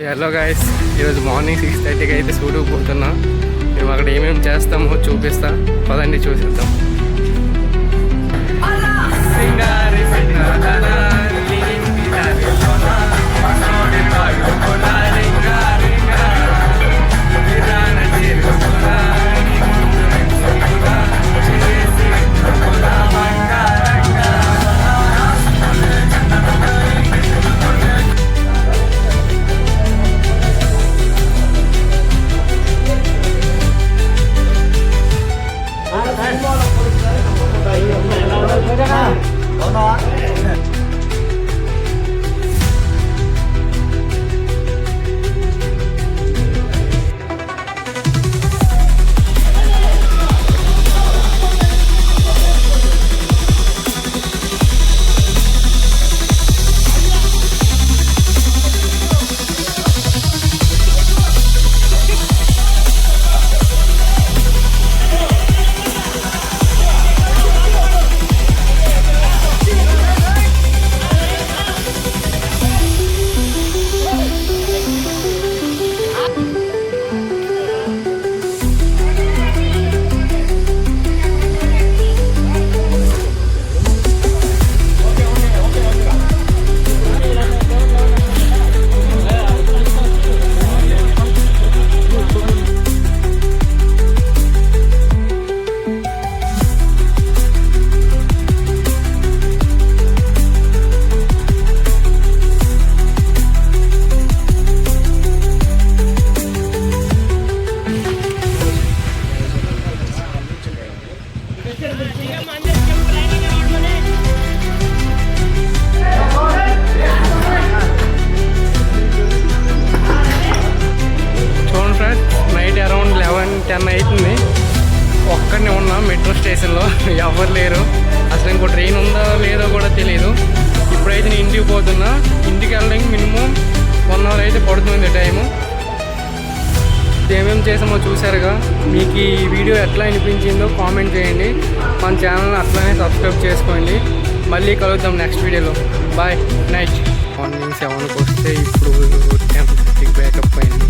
Hello guys, ఈరోజు morning 6:30కి అయితే షూట్కి పోతున్నా. మేము అక్కడ ఏమేమి చేస్తామో చూపిస్తా, పదండి చూసిద్దాం. చూడండి ఫ్రెండ్స్, నైట్ అరౌండ్ 11-10 అవుతుంది. ఒక్కడనే ఉన్నాం మెట్రో స్టేషన్లో, ఎవరు లేరు. అసలు ఇంకో ట్రైన్ ఉందో లేదో కూడా తెలియదు. ఇప్పుడైతే నేను ఇంటికి పోతున్నా. ఇంటికి వెళ్ళడానికి మినిమం 1 అవర్ అయితే పడుతుంది టైము. ఏమేమి చేసామో చూసారుగా. మీకు ఈ వీడియో ఎట్లా అనిపించిందో కామెంట్ చేయండి. మన ఛానల్ని అట్లానే సబ్స్క్రైబ్ చేసుకోండి. మళ్ళీ కలుద్దాం నెక్స్ట్ వీడియోలో. Bye, night. మార్నింగ్ 7కి వస్తే ఇప్పుడు 10:30కి బ్యాకప్ అయింది.